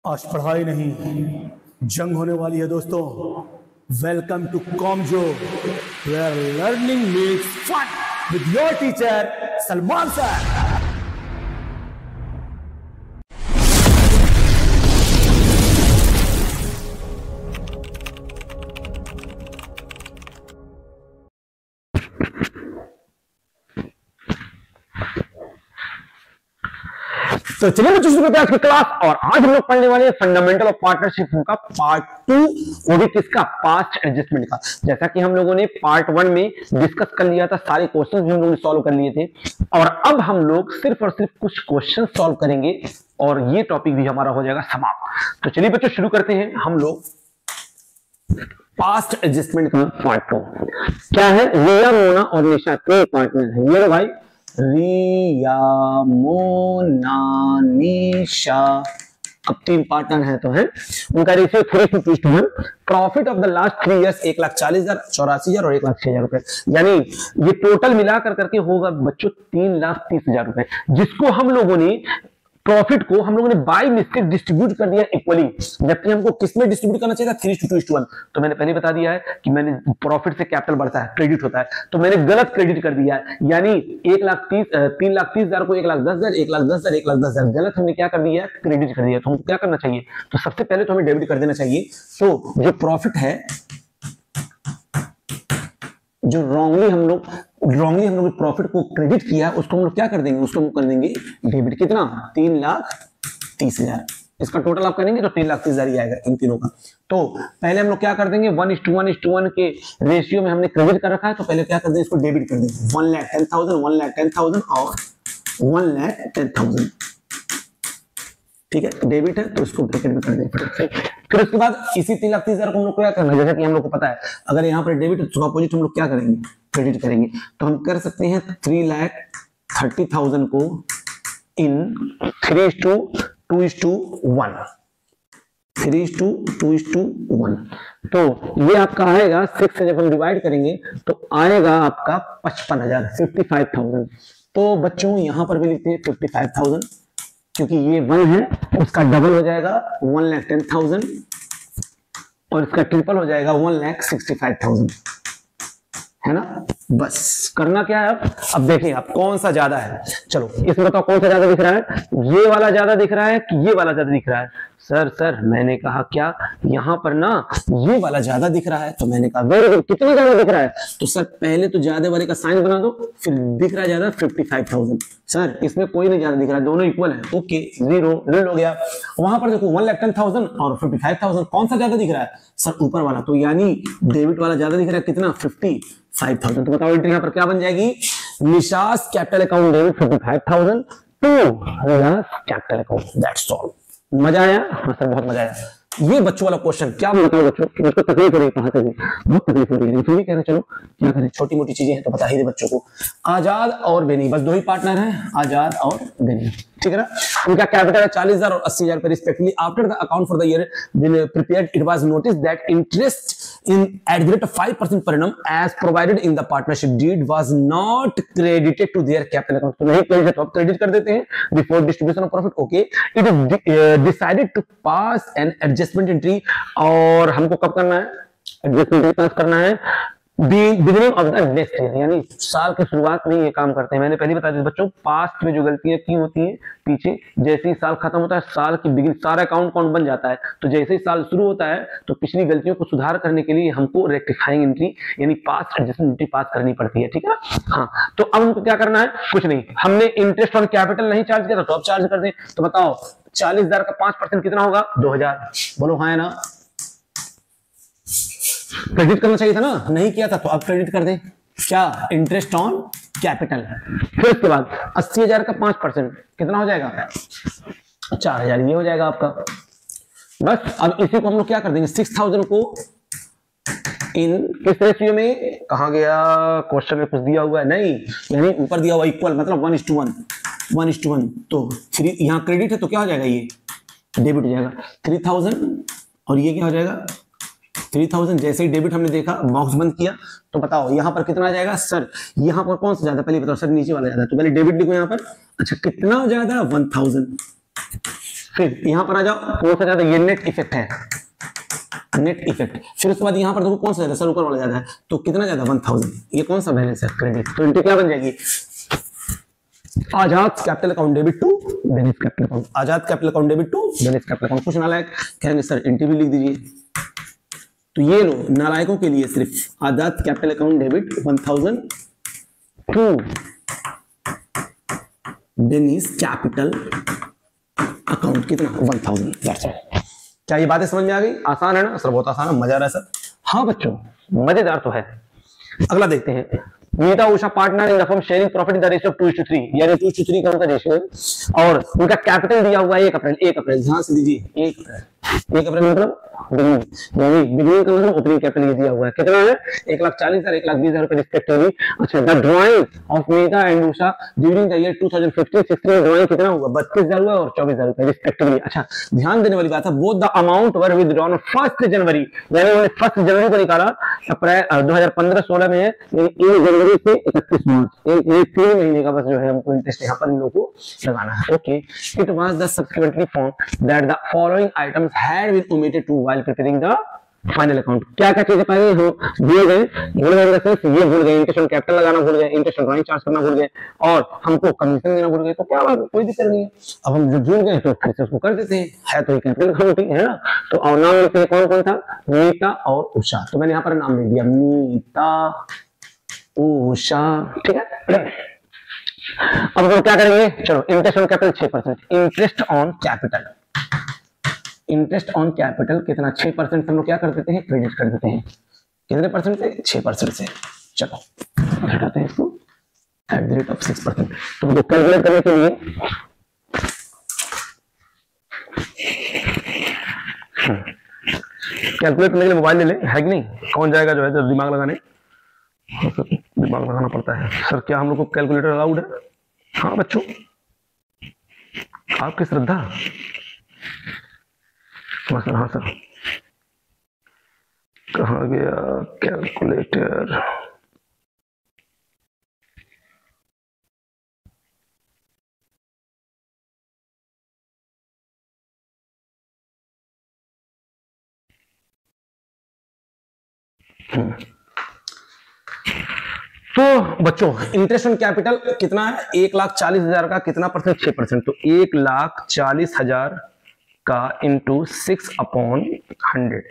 आज पढ़ाई नहीं जंग होने वाली है दोस्तों। Welcome to Comjo where learning meets fun with your teacher Salman sir. तो चलिए बच्चों शुरू करते हैं आज की क्लास। और आज हम लोग पढ़ने वाले हैं फंडामेंटल ऑफ पार्टनरशिप का पार्ट 2, वो भी किसका, पास्ट एडजस्टमेंट का। जैसा कि हम लोगों ने पार्ट 1 में डिस्कस कर लिया था, सारे क्वेश्चंस भी हम लोगों ने सॉल्व कर लिए थे और अब हम लोग सिर्फ और सिर्फ कुछ क्वेश्चन सॉल्व करेंगे और ये टॉपिक भी हमारा हो जाएगा समाप्त। तो चलिए बच्चों शुरू करते हैं हम लोग पास्ट एडजस्टमेंट का पार्ट 2। क्या है, रिया, मोना और निशा के पार्टनर है। ये भाई रिया, मोना, निशा, अब 3 पार्टनर है तो है। उनका ratio 3:1। Profit of the last 3 years 1,40,000, 84,000 और 1,06,000 रुपए, यानी ये टोटल मिलाकर करके होगा बच्चों 3,30,000 रुपए, जिसको हम लोगों ने प्रॉफिट को हम लोगों ने बाय मिस्टेक डिस्ट्रीब्यूट कर दिया इक्वली, जबकि हमको किसमें डिस्ट्रीब्यूट करना चाहिए था, 3:2:1। तो मैंने पहले बता दिया है कि मैंने प्रॉफिट से कैपिटल बढ़ता है, क्रेडिट होता है, तो मैंने गलत क्रेडिट कर दिया है, यानी 3,30,000 को 1,10,000, 1,10,000, 1,10,000 गलत हमने क्या कर दिया, क्रेडिट कर दिया। तो हमको क्या करना चाहिए, तो सबसे पहले तो हमें डेबिट कर देना चाहिए। तो जो प्रॉफिट है, जो रॉन्गली हम लोग प्रॉफिट को क्रेडिट किया, उसको हम लोग क्या कर देंगे, उसको हम कर देंगे डेबिट। कितना, 3,30,000। इसका टोटल आप करेंगे तो 3,30,000 ही आएगा इन तीनों का। तो पहले हम लोग क्या कर देंगे, 1:1 के रेशियो में हमने क्रेडिट कर रखा है, तो पहले क्या कर देंगे, इसको डेबिट कर देंगे। 1,10,000, 1,10,000 और 1,10,000, ठीक है, डेबिट है तो इसको ब्रैकेट में कर देंगे। फिर उसके बाद इसी 3,30,000 को हम लोग क्या करना है, जैसा कि हम लोग को पता है अगर यहाँ पर डेबिट है तो अपोजिट हम लोग क्या करेंगे, क्रेडिट करेंगे। तो हम कर सकते हैं 3,30,000 को इन 3:2:1, 3:2:1। तो ये आपका आएगा 6 से जब हम डिवाइड करेंगे तो आएगा आपका 55,000, 55,000। तो बच्चों यहां पर भी लिखते हैं 55,000, क्योंकि ये 1 है, उसका डबल हो जाएगा 1,10,000 और इसका ट्रिपल हो जाएगा 1,65,000, है ना। बस करना क्या है, अब देखिए आप कौन सा ज्यादा है। चलो इसमें बताओ कौन सा ज्यादा दिख रहा है, ये वाला ज्यादा दिख रहा है कि ये वाला ज्यादा दिख रहा है। सर मैंने कहा क्या, यहाँ पर ना ये वाला ज्यादा दिख रहा है, तो मैंने कहा वेरी गुड, कितना ज्यादा दिख रहा है, तो सर पहले तो ज्यादा वाले का साइन बना दो, फिर दिख रहा है ज्यादा 55,000। सर इसमें कोई नहीं ज्यादा दिख रहा है, दोनों इक्वल है, ओके, 0 हो गया। वहां पर देखो 1,10,000 और 55,000, कौन सा ज्यादा दिख रहा है, सर ऊपर वाला, तो यानी डेबिट वाला ज्यादा दिख रहा है, कितना, 55,000। तो बताओ एंट्री यहाँ पर क्या बन जाएगी, Nisha's capital account debit 55,000 to Riya's capital account, that's all. मजा आया, हाँ सर बहुत मजा आया। ये बच्चों वाला क्वेश्चन क्या बताओ बच्चों, मुझको तकलीफ हो रही है, पढ़ाते हुए बहुत तकलीफ हो रही है, फिर भी कह रहे चलो क्या करें, छोटी मोटी चीजें हैं तो बता ही दे बच्चों को। आजाद और बेनी, बस 2 ही पार्टनर हैं, आजाद और बेनी, ठीक है ना। उनका कैपिटल है 40,000 और 80,000 रुपए respectively. After the account for the year been prepared, it was notice that interest in at the rate of 5% per annum as provided in the partnership deed was not credited to their capital account। तो नहीं credit, तो credit कर देते हैं before distribution of profit, okay। it is decided to pass an adjustment entry, और हमको कब करना है, एडजस्टमेंट एंट्री पास करना है beginning of the next year, यानी साल की शुरुआत में ये काम करते हैं। मैंने पहले बता दिया बच्चों, पास्ट में जो गलतियां की होती हैं पीछे, जैसे ही साल खत्म होता है, साल की बिगिनिंग सारा अकाउंट बन जाता है, तो जैसे ही साल शुरू होता है तो पिछली गलतियों को सुधार करने के लिए हमको रेक्टिफाइंग एंट्री यानी पास्ट एडजस्टमेंट एंट्री पास करनी पड़ती है, ठीक है ना। हाँ, तो अब हमको क्या करना है, कुछ नहीं, हमने इंटरेस्ट ऑन कैपिटल नहीं चार्ज किया तो अब चार्ज कर दें। तो बताओ 40,000 का 5% कितना होगा, 2,000, बोलो हाँ है ना। क्रेडिट करना चाहिए था ना, नहीं किया था, तो अब क्रेडिट कर दे, क्या, इंटरेस्ट ऑन कैपिटल। फिर उसके बाद 80,000 का 5% कितना हो जाएगा, 4,000, ये हो जाएगा आपका। बस अब इसी को हम लोग क्या कर देंगे, 6,000 को इन किस रेशियो में, कहा गया क्वेश्चन में कुछ दिया हुआ है, नहीं, यानी ऊपर दिया हुआ इक्वल, मतलब 1:1, तो 3 यहाँ क्रेडिट है तो क्या हो जाएगा, ये डेबिट हो जाएगा 3,000 और ये क्या हो जाएगा 3,000। जैसे ही डेबिट हमने देखा, बॉक्स बंद किया, तो बताओ यहाँ पर कितना आ जाएगा, सर यहाँ पर कौन सा ज्यादा, पहले बताओ सर, नीचे वाला ज्यादा, तो पहले डेबिट लिखो यहाँ पर। अच्छा कितना ज्यादा, 1,000, फिर यहां पर आ जाओ, कौन सा ज्यादा, ये नेट इफेक्ट है, नेट इफेक्ट। फिर उसके बाद यहां पर देखो कौन सा ज्यादा, सर ऊपर वाला ज्यादा है, तो कितना ज्यादा, 1000। ये कौन सा बैलेंस है, क्रेडिट। तो एंट्री क्या बन जाएगी, Azad capital account debit to बेनिस capital account, Azad capital account debit to बेनिस कैपिटल अकाउंट। कुछ नालायक कहेंगे सर एंट्री भी लिख दीजिए, तो ये लो नालायकों के लिए सिर्फ Azad capital account debit 1000 to बेनिस कैपिटल अकाउंट कितना, 1000। क्या ये बातें समझ में आ गई? आसान है ना सर? बहुत आसान है, मजा आ रहा है सर? हाँ बच्चों मजेदार तो है। अगला देखते हैं, Neeta Usha partner in the firm sharing profit in the ratio of 2:3, यानी 2:3 का उनका रेशियो है, और उनका कैपिटल दिया हुआ है 1 अप्रैल। 1 अप्रैल ध्यान से दीजिए, 1 अप्रैल, 1 अप्रैल मतलब बिगिनिंग, यानी बिगिनिंग का मतलब ओपनिंग कैपिटल ये दिया हुआ है, कितना है, 1,40,000 1,20,000 रुपए रिस्पेक्टिवली। अच्छा, the drawing of Nita and Usha during the year 2015-16 में ड्राइंग कितना हुआ, 32,000 हुआ और 24,000 रुपए रिस्पेक्टिवली। अच्छा, ध्यान देने वाली बात है, both the amount were withdrawn 1 जनवरी, यानी उन्होंने 1 जनवरी को निकाला, अप्रैल 2015-16 में है, यानी 1 जनवरी से 31 मार्च, एक 3 महीने का बस जो है हमको इंटरेस्ट यहाँ पर इन लोगों को लगाना है। Okay, it was the subsequently found that the following items had been omitted to while preparing the final account. क्या क्या चीजें पाई हो, भूल गए, ये भूल गए, इंटरेस्ट ऑन कैपिटल लगाना भूल गए, इंटरेस्ट ऑन ड्राइंग चार्ज करना भूल गए, और हमको कमीशन देना भूल गए, तो क्या बात, कोई दिक्कत नहीं है। अब हम जो भूल गए तो फिर से उसको कर देते हैं, है तो कैपिटल अकाउंट है ना। तो और नाम लिखते हैं, कौन कौन था, नीता और उषा, तो मैंने यहाँ पर नाम लिख दिया नीता उषा, ठीक है। अब हम क्या करेंगे, चलो interest on capital 6%, interest on capital, interest on capital कितना, 6% हम लोग क्या कर देते हैं, क्रेडिट कर देते हैं, कितने परसेंट से, 6% से। चलो घटाते हैं इसको एट द रेट ऑफ 6%। तो हमको कैलकुलेट करने के लिए कैलकुलेट करने के लिए मोबाइल ले ले, है कि नहीं, कौन जाएगा जो है जब दिमाग लगाने, दिमाग लगाना पड़ता है। सर क्या हम लोग को कैलकुलेटर अलाउड है? हाँ बच्चों, आपकी श्रद्धा। सर हाँ सर, कहाँ गया कैलकुलेटर? तो बच्चों इंटरेस्ट ऑन कैपिटल कितना है, 1,40,000 का कितना परसेंट, 6%, तो 1,40,000 का इंटू 6/100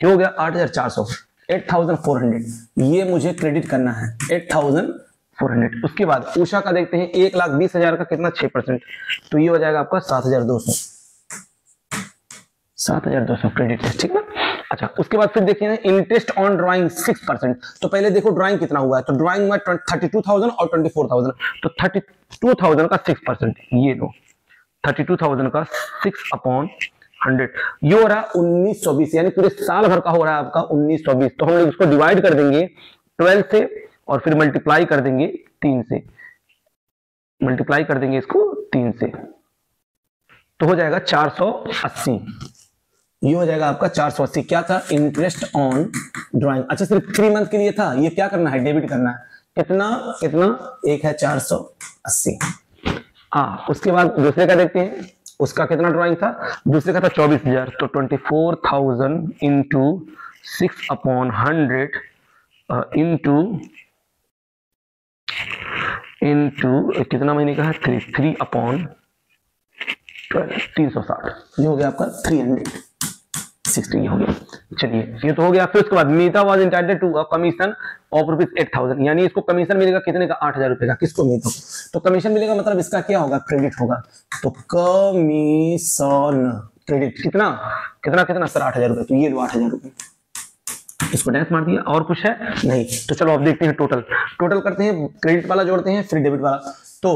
हो गया 8,400, 8,400, ये मुझे क्रेडिट करना है 8,400। उसके बाद उषा का देखते हैं, 1,20,000 का कितना, 6%, तो ये हो जाएगा आपका 7,200, 7,200 क्रेडिट है, ठीक ना। अच्छा, उसके बाद फिर देखिए इंटरेस्ट ऑन ड्राइंग 6%, तो पहले देखो ड्राइंग कितना हुआ है, तो ड्राइंग में 32,000 और 24,000, तो 32,000 का 6%, ये लो 32,000 का 6/100, ये हो रहा है 1,920, यानी पूरे साल भर का हो रहा है आपका 1,920। तो हम लोग इसको डिवाइड कर देंगे 12 से और फिर मल्टीप्लाई कर देंगे 3 से, मल्टीप्लाई कर देंगे इसको 3 से, तो हो जाएगा 480, ये हो जाएगा आपका 480। क्या था, इंटरेस्ट ऑन ड्राइंग। अच्छा, सिर्फ 3 मंथ के लिए था, ये क्या करना है, डेबिट करना है, कितना कितना, एक है 480। उसके बाद दूसरे का देखते हैं, उसका कितना ड्राइंग था, दूसरे का था 24,000, तो 24,000 इंटू 6/100 इंटू कितना महीने का है, 3/12, 360, ये हो गया आपका 360 हो गया। चलिए ये तो हो गया। फिर उसके बाद Nita was entitled to a commission of ₹8,000, यानी इसको कमीशन मिलेगा कितने का, 8,000 रुपए का। किसको नीता? तो कमीशन मिलेगा मतलब इसका क्या होगा, क्रेडिट होगा। तो कमीशन क्रेडिट कितना कितना कितना सर, 8,000 रुपए, तो ये लो 8,000 रुपए, इसको डैश मार दिया। और कुछ है नहीं, तो चलो अब देखते हैं टोटल, टोटल करते हैं, क्रेडिट वाला जोड़ते हैं फिर डेबिट वाला। तो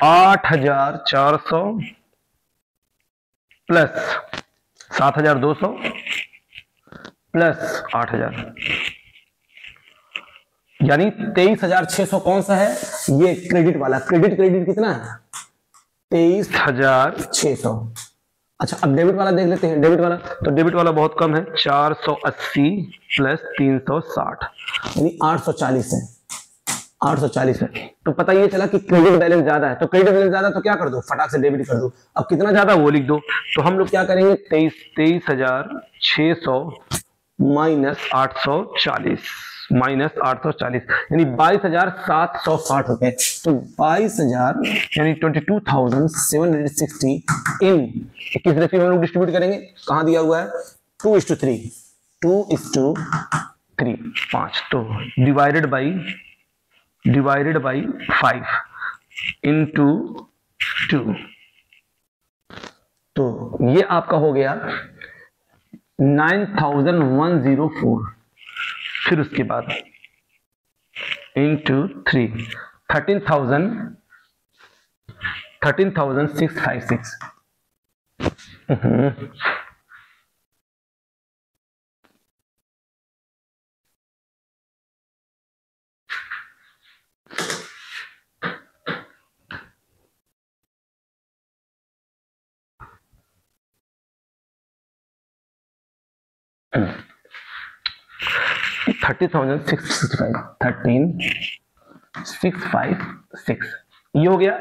8,400 प्लस 7,200 प्लस 8,000, यानी 23,600 कौन सा है, ये क्रेडिट वाला। क्रेडिट कितना है, 23,600। अच्छा, अब डेबिट वाला देख लेते हैं। डेबिट वाला, तो डेबिट वाला बहुत कम है, 480 प्लस 360, यानी 840 है। 840 है। तो पता ये चला कि क्रेडिट बैलेंस ज्यादा है, तो क्रेडिट बैलेंस ज्यादा तो क्या कर दो, फटाक से डेबिट कर दो। अब कितना ज्यादा वो लिख दो। तो हम लोग क्या करेंगे, 23,600 माइनस 840 यानी 22,760 रुपए। तो 22,000 यानी 22,760 इन किस रेशियो में हम लोग डिस्ट्रीब्यूट करेंगे, कहां दिया हुआ है, 2:3 5। तो डिवाइडेड बाई 5 इंटू 2। तो ये आपका हो गया 9,104। फिर उसके बाद इंटू 3 13,656। ये हो गया।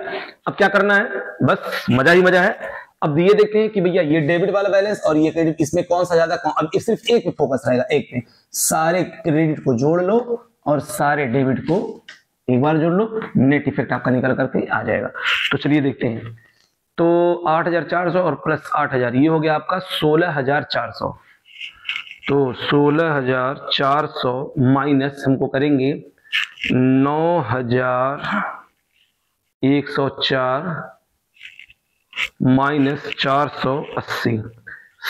अब क्या करना है, बस मजा ही मजा है। अब ये देखते हैं कि भैया ये डेबिट वाला बैलेंस और ये क्रेडिट, इसमें कौन सा ज्यादा, अब सिर्फ एक पे फोकस रहेगा, एक पे। सारे क्रेडिट को जोड़ लो और सारे डेबिट को एक बार जोड़ लो, नेट इफेक्ट आपका निकल करके आ जाएगा। तो चलिए देखते हैं। तो 8,400 और प्लस 8,000 ये हो गया आपका 16,400। तो 16,400 माइनस हमको करेंगे 9,104 माइनस 480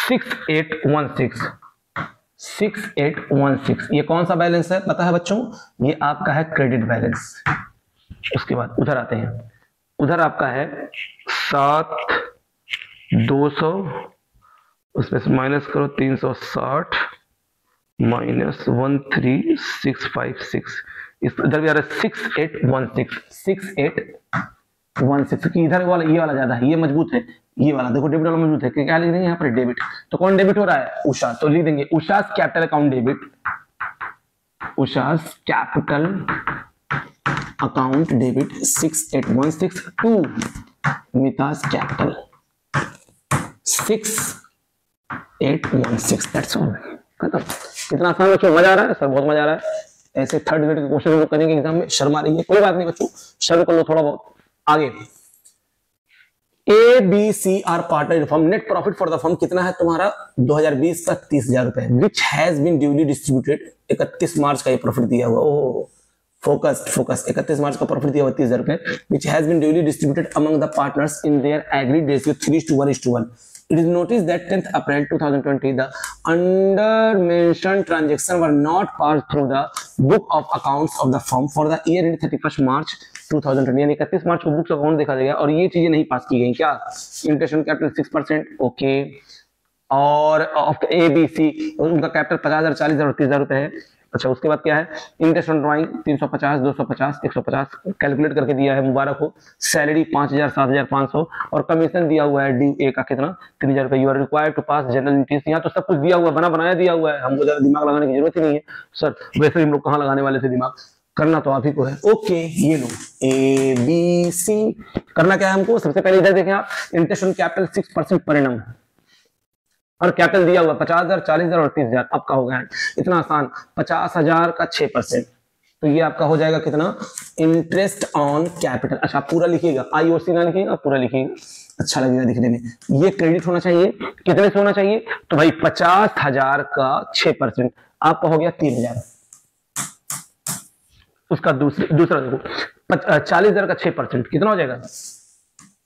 6816। ये कौन सा बैलेंस है पता है बच्चों, ये आपका है क्रेडिट बैलेंस। उसके बाद उधर आते हैं, उधर आपका है 7,200, उसमें से माइनस करो 360 माइनस 13,656। इधर भी आ रहा है 6816 की इधर वाला, ये वाला ज्यादा है, ये मजबूत है, ये वाला देखो डेबिट वाला मजबूत है। क्या लिख देंगे यहाँ पर, डेबिट। तो कौन डेबिट हो रहा है, उषा। तो लिख देंगे Usha capital account debit, Usha capital account debit 6816 to मिताज कैपिटल 6816। दैट्स ऑल, खत्म। कितना आसान बच्चों, मजा आ रहा है सर, बहुत मजा आ रहा है। ऐसे थर्ड ग्रेड के क्वेश्चन करेंगे एग्जाम में, शर्मा रही है, कोई बात नहीं बच्चों, शर्म कर लो थोड़ा बहुत। आगे ABCR partner firm, net profit for the firm कितना है तुम्हारा 2020 का 30,000 रुपए, which has been duly distributed. 31 मार्च का ये प्रॉफिट दिया हुआ, ओह फोकस 31 मार्च का प्रॉफिट दिया हुआ 30,000 रुपए, which has been duly distributed among the partners in their agreed ratio 3:1:1। It is noticed that 10th April 2020 the under mentioned transactions were not passed through the book of accounts of the firm for the year ended 31st March 2020। यानी 31 मार्च को books account देखा जाएगा और ये चीजें नहीं पास की गई। क्या, इंटरेस्ट कैपिटल 6%, ओके। और ऑफ ABC उनका कैपिटल 50,000, 40,000 और 30,000 रुपए है। अच्छा, उसके बाद क्या है, इंटरेस्ट ऑन ड्राइंग 350, 250, 150 कैलकुलेट करके दिया है, मुबारक हो। सैलरी 5,000, 7,500 और कमीशन दिया हुआ है ड्यू ए का कितना, 3,000 रुपए। You are required to pass journal entries. यहाँ तो सब कुछ दिया हुआ, बना बनाया दिया हुआ है, हमको ज्यादा दिमाग लगाने की जरूरत ही नहीं है सर। वैसे हम लोग कहाँ लगाने वाले थे दिमाग, करना तो आप ही को है। ओके, ये लो ABC करना क्या है हमको, सबसे पहले इधर देखें आप, interest on capital 6% per annum और कैपिटल दिया हुआ 50,000, 40,000 और 30,000। आपका हो गया इतना आसान, 50,000 का 6%, तो ये आपका हो जाएगा कितना, इंटरेस्ट ऑन कैपिटल। अच्छा, पूरा लिखिएगा, IOC ना लिखिएगा, पूरा लिखिएगा, अच्छा लगेगा दिखने में। ये क्रेडिट होना चाहिए, कितने से होना चाहिए, तो भाई 50,000 का 6%, आपका हो गया 3,000। उसका दूसरा देखो, 40,000 का 6% कितना हो जाएगा,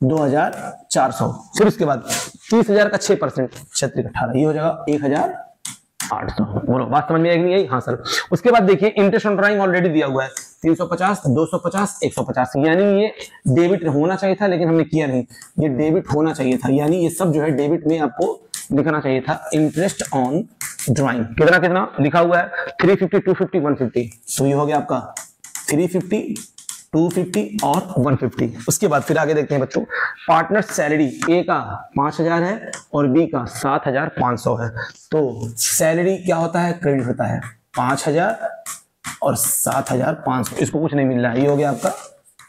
2,400। फिर उसके बाद 30,000 का 6%, 18, ये हो जाएगा 1,800। बोलो बात समझ में आएगी नहीं आई, हाँ सर। उसके बाद देखिए इंटरेस्ट ऑन ड्राइंग ऑलरेडी दिया हुआ है 350, 250, 150, यानी ये डेबिट होना चाहिए था लेकिन हमने किया नहीं, ये डेबिट होना चाहिए था, यानी ये सब जो है डेबिट में आपको लिखना चाहिए था। इंटरेस्ट ऑन ड्राइंग कितना कितना लिखा हुआ है, 350, 250, 150, तो ये हो गया आपका 350, 250 और 150। उसके बाद फिर आगे देखते हैं बच्चों, पार्टनर सैलरी ए का 5,000 है और बी का 7,500 है। तो सैलरी क्या होता है, क्रेडिट होता है 5,000 और 7,500, इसको कुछ नहीं मिल रहा है, ये हो गया आपका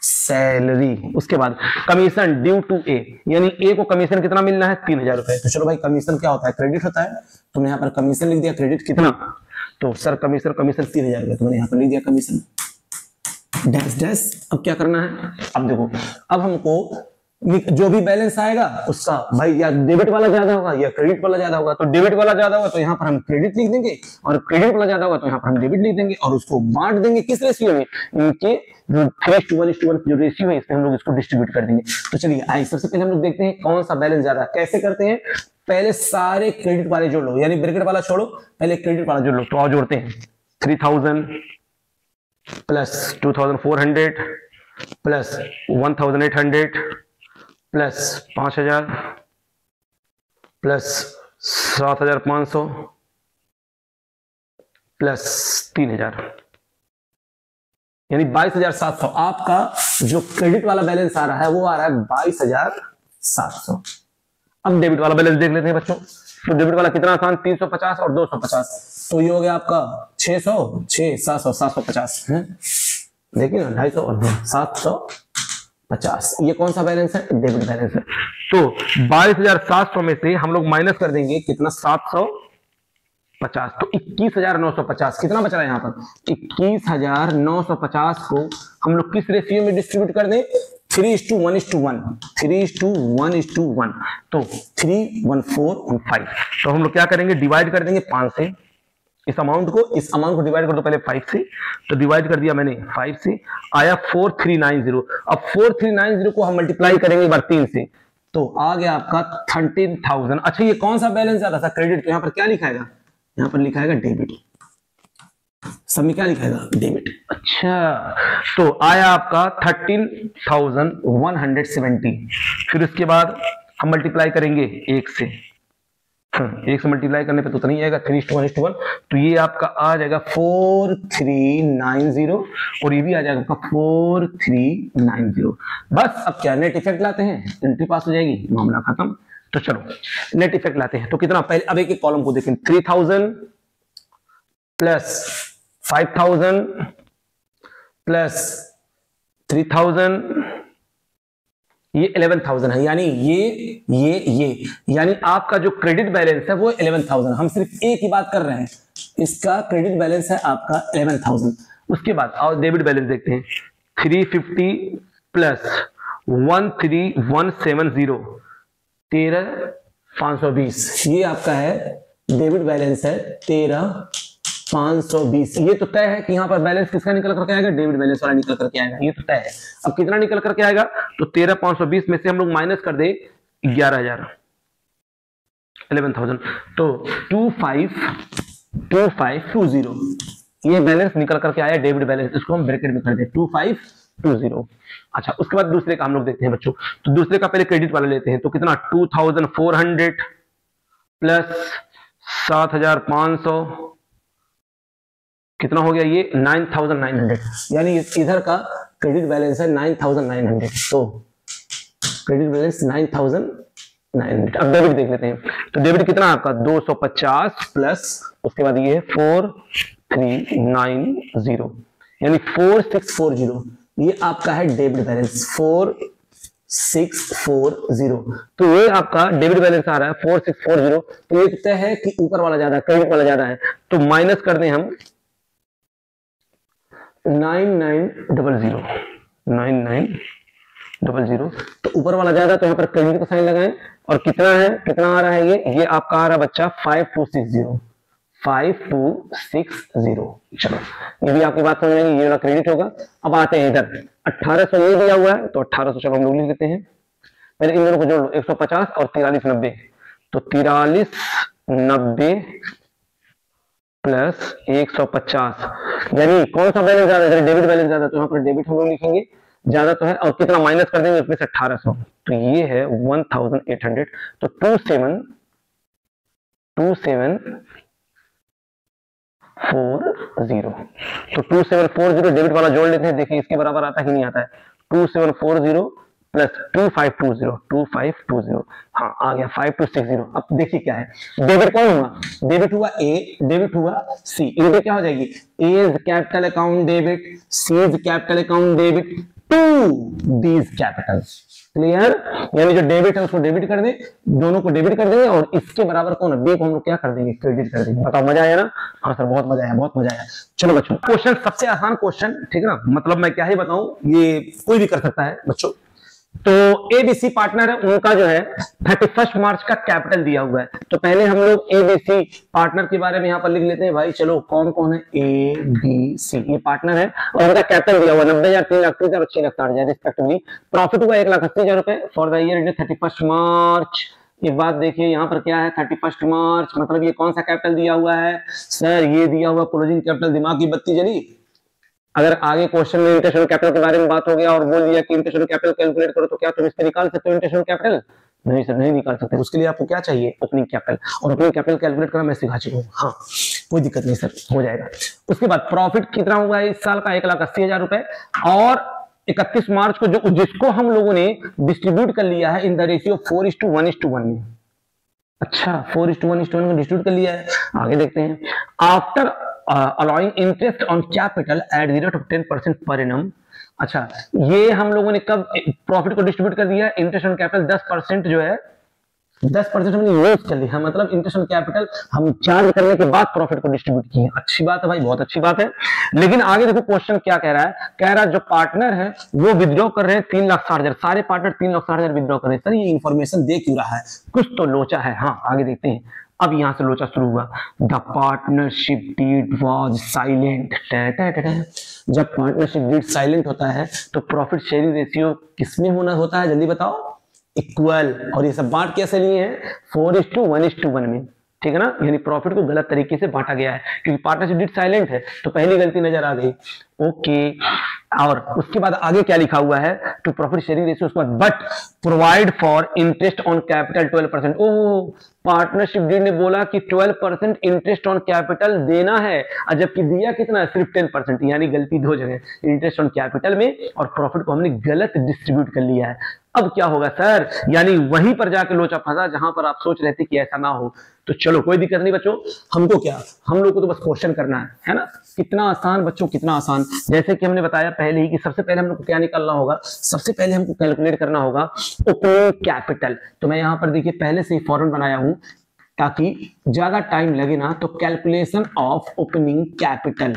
सैलरी। उसके बाद कमीशन ड्यू टू ए, यानी ए को कमीशन कितना मिलना है, 3,000 रुपए। तो चलो भाई कमीशन क्या होता है, क्रेडिट होता है, तुमने यहाँ पर कमीशन लिख दिया, क्रेडिट कितना, तो सर कमीशन 3,000 रुपए, तुमने यहाँ पर लिख दिया कमीशन डैश डैश। अब क्या करना है, अब देखो, अब हमको जो भी बैलेंस आएगा उसका भाई या डेबिट वाला ज्यादा होगा या क्रेडिट वाला ज्यादा होगा, तो डेबिट वाला ज्यादा होगा तो यहाँ पर हम क्रेडिट लिख देंगे, और क्रेडिट वाला ज्यादा होगा तो यहाँ पर हम डेबिट लिख देंगे, और उसको बांट देंगे किस रेशियो में, इनके जो 3:1 जो रेशियो है इसमें हम लोग इसको डिस्ट्रीब्यूट कर देंगे। तो चलिए आइए सबसे पहले हम लोग देखते हैं कौन सा बैलेंस ज्यादा, कैसे करते हैं, पहले सारे क्रेडिट वाले जोड़ लो, यानी ब्रैकेट वाला छोड़ो, पहले क्रेडिट वाला जोड़ लो। तो आओ जोड़ते हैं, 3,000 plus 2,400 plus 1,800 plus 5,000 plus 7,500 plus 3,000, यानी 22,700। आपका जो क्रेडिट वाला बैलेंस आ रहा है वो आ रहा है 22,700। अब डेबिट वाला बैलेंस देख लेते हैं बच्चों। तो डेबिट वाला कितना आसान, 350 और 250, तो ये हो गया आपका 600, 6, 700, 750 है, देखिए ना, 250 और 750। ये कौन सा बैलेंस है, डेबिट बैलेंस है। तो 22,700 में से हम लोग माइनस कर देंगे कितना, 750, तो 21,950 कितना बच रहा है यहाँ पर, 21,950 को हम लोग किस रेशियो में डिस्ट्रीब्यूट कर दें, 3:1:1, 3:1:1, तो 31415। तो हम लोग क्या करेंगे, डिवाइड कर देंगे 5 से, इस अमाउंट को डिवाइड कर दो पहले 5 से, तो डिवाइड कर दिया मैंने 5 से, आया 4390। अब 4390 को हम मल्टीप्लाई करेंगे एक बार 3 से, तो आ गया आपका 13,000। अच्छा ये कौन सा बैलेंस ज्यादा था, क्रेडिट, तो यहाँ पर क्या लिखाएगा, यहाँ पर लिखाएगा डेबिट, सब में क्या लिखाएगा, डेबिट। अच्छा तो आया आपका 13,170। फिर उसके बाद हम मल्टीप्लाई करेंगे 1 से, 1 से मल्टीप्लाई करने पे तो नहीं आएगा, 3:1:1, तो ये आपका आ जाएगा 4390, और ये भी आ जाएगा आपका 4390। बस अब क्या नेट इफेक्ट लाते हैं, एंट्री पास हो जाएगी, मामला खत्म। तो चलो नेट इफेक्ट लाते हैं, तो कितना, पहले अब एक एक कॉलम को देखें, 3,000 प्लस 5,000 प्लस 3,000, ये 11,000 है, यानी ये यानी आपका जो क्रेडिट बैलेंस है वो 11,000। हम सिर्फ एक ही बात कर रहे हैं, इसका क्रेडिट बैलेंस है आपका 11,000। उसके बाद आओ डेबिट बैलेंस देखते हैं, 350 प्लस 13,170, 13,520, ये आपका है डेबिट बैलेंस है 13,520। ये तो तय है कि यहाँ पर बैलेंस किसका निकल करके आएगा, डेबिट बैलेंस वाला निकल करके आएगा, ये तो तय है। अब कितना निकल करके आएगा, तो 13,520 में से हम लोग माइनस कर दे 11,000, 11,000, तो 2520 ये बैलेंस निकल करके आया डेबिट बैलेंस, इसको हम ब्रैकेट में कर दे 2520। अच्छा उसके बाद दूसरे का हम लोग देखते हैं बच्चों, तो दूसरे का पहले क्रेडिट वाला लेते हैं, तो कितना, 2,400 प्लस 7,500, कितना हो गया, ये 9,900, यानी इधर का क्रेडिट बैलेंस है 9,900, तो क्रेडिट बैलेंस 9,900। अब डेबिट देख लेते हैं, तो डेबिट कितना आपका 250 प्लस उसके बाद ये 4390, यानी 4640, ये आपका है डेबिट बैलेंस 4640। तो ये आपका डेबिट बैलेंस आ रहा है 4640। तो ये तय है कि ऊपर वाला ज्यादा, क्रेडिट वाला ज्यादा है, तो माइनस कर दें हम 9900, तो ऊपर वाला ज्यादा, तो यहाँ पर क्रेडिट का साइन लगाएं, और कितना है, कितना आ रहा है, ये आपका आ रहा है बच्चा 5260, 5260। चलो ये भी आपकी बात समझ में आएगी, ये वाला क्रेडिट होगा। अब आते हैं इधर 1800 ये दिया हुआ है, तो 1800 चलो हम लोग लिख देते हैं, पहले इन दोनों को जोड़ लो, 150 और 4390, तो 4390 प्लस 150, यानी कौन सा बैलेंस ज्यादा है, डेबिट बैलेंस ज्यादा, तो यहाँ पर डेबिट हम लोग लिखेंगे ज्यादा तो है, और कितना माइनस कर देंगे उसमें से 1800, तो ये है 1800, तो 2740, तो 2740 डेबिट वाला जोड़ लेते हैं, देखिए इसके बराबर आता है कि नहीं आता है, 2740 प्लस 2520 हाँ आ गया 5260। अब देखिए क्या है, डेबिट कौन हुआ, डेबिट हुआ ए, डेबिट हुआ सी, इनके क्या हो जाएगी, A is capital account debit, C is capital account debit to D's capital. Clear, यानी जो डेबिट है उसको डेबिट कर दे, दोनों को डेबिट कर देंगे और इसके बराबर कौन है, बी को हम लोग क्या कर देंगे, क्रेडिट कर देंगे। बताओ मजा आया ना, हाँ सर बहुत मजा आया, बहुत मजा आया। चलो बच्चों, क्वेश्चन सबसे आसान क्वेश्चन, ठीक है ना, मतलब मैं क्या ही बताऊं, ये कोई भी कर सकता है बच्चों। तो एबीसी पार्टनर है, उनका जो है 31 मार्च का कैपिटल दिया हुआ है। तो पहले हम लोग एबीसी पार्टनर के बारे में यहां पर लिख लेते हैं भाई। चलो कौन कौन है, ए बी सी, ये पार्टनर है और उनका कैपिटल दिया हुआ 90,000, 3,30,000 और 6,60,000 रिस्पेक्टिवली। प्रॉफिट हुआ 1,80,000 रुपए फॉर द ईयर 31 मार्च। एक बात देखिए यहाँ पर क्या है, 31 मार्च, मतलब ये कौन सा कैपिटल दिया हुआ है सर, ये दिया हुआ क्लोजिंग कैपिटल। दिमाग की बत्ती जली। अगर आगे क्वेश्चन में इंटरनेशनल कैपिटल के बारे में बात हो गया और बोल दिया कि इंटरनेशनल कैपिटल कैलकुलेट करो, तो क्या तुम इससे निकाल सकते हो इंटरनेशनल कैपिटल? नहीं सर, नहीं निकाल सकते। उसके लिए आपको क्या चाहिए, ओपनिंग कैपिटल, और ओपनिंग कैपिटल कैलकुलेट करना मैं सिखा चुका हूँ। हाँ कोई दिक्कत नहीं सर, हो जाएगा। उसके बाद प्रॉफिट कितना हुआ है इस साल का, 1,80,000 रुपए, और 31 मार्च को जो जिसको हम लोगों ने डिस्ट्रीब्यूट कर लिया है इन द रेशियो 4:1:1 में। अच्छा 4:1:1 में डिस्ट्रीब्यूट कर लिया है। आगे देखते हैं, after allowing interest on capital at the rate of 10% per annum। अच्छा ये हम लोगों ने कब प्रॉफिट को डिस्ट्रीब्यूट कर दिया, इंटरेस्ट ऑन कैपिटल 10% जो है 10% हमने यूज कर लिया, मतलब इंटरेस्ट ऑन कैपिटल हम चार्ज करने के बाद प्रॉफिट को डिस्ट्रीब्यूट किए। अच्छी बात है भाई, बहुत अच्छी बात है। लेकिन आगे देखो क्वेश्चन क्या कह रहा है, कह रहा है जो पार्टनर है वो विथड्रॉ कर रहे हैं 3,60,000, सारे पार्टनर 3,60,000 विथड्रॉ कर रहे हैं। सर ये इंफॉर्मेशन दे क्यों रहा है, कुछ तो लोचा है। हाँ आगे देखते हैं, अब यहां से लोचा शुरू हुआ। The partnership deed was silent. जब पार्टनरशिप डीड साइलेंट होता है तो प्रॉफिट शेयरिंग रेशियो किसमें होना होता है, जल्दी बताओ, इक्वल। और ये सब बांट कैसे लिए हैं, 4:1:1 में, ठीक है ना, यानी प्रॉफिट को गलत तरीके से बांटा गया है क्योंकि पार्टनरशिप डीड साइलेंट है, तो पहली गलती नजर आ गई। ओके, और उसके बाद आगे क्या लिखा हुआ है, टू प्रॉफिट शेयरिंग रेशियो, उसके बाद but provide for interest on capital 12%। ओह, पार्टनरशिप डीड ने बोला कि 12% इंटरेस्ट ऑन कैपिटल देना है, और जबकि दिया कितना है, सिर्फ 10%, यानी गलती दो जगह, इंटरेस्ट ऑन कैपिटल में और प्रॉफिट को हमने गलत डिस्ट्रीब्यूट कर लिया है। अब क्या होगा सर, यानी वहीं पर जाकर लोचा फंसा जहां पर आप सोच रहे थे कि ऐसा ना हो। तो चलो कोई दिक्कत नहीं बच्चों, हमको क्या, हम लोग को तो बस क्वेश्चन करना है ना। कितना आसान बच्चों, कितना आसान। जैसे कि हमने बताया पहले ही कि सबसे पहले हम लोग को क्या निकालना होगा, सबसे पहले हमको कैलकुलेट करना होगा ओपनिंग कैपिटल। तो मैं यहां पर देखिए पहले से ही फॉर्मूला बनाया हूं ताकि ज्यादा टाइम लगे ना। तो कैलकुलेशन ऑफ ओपनिंग कैपिटल,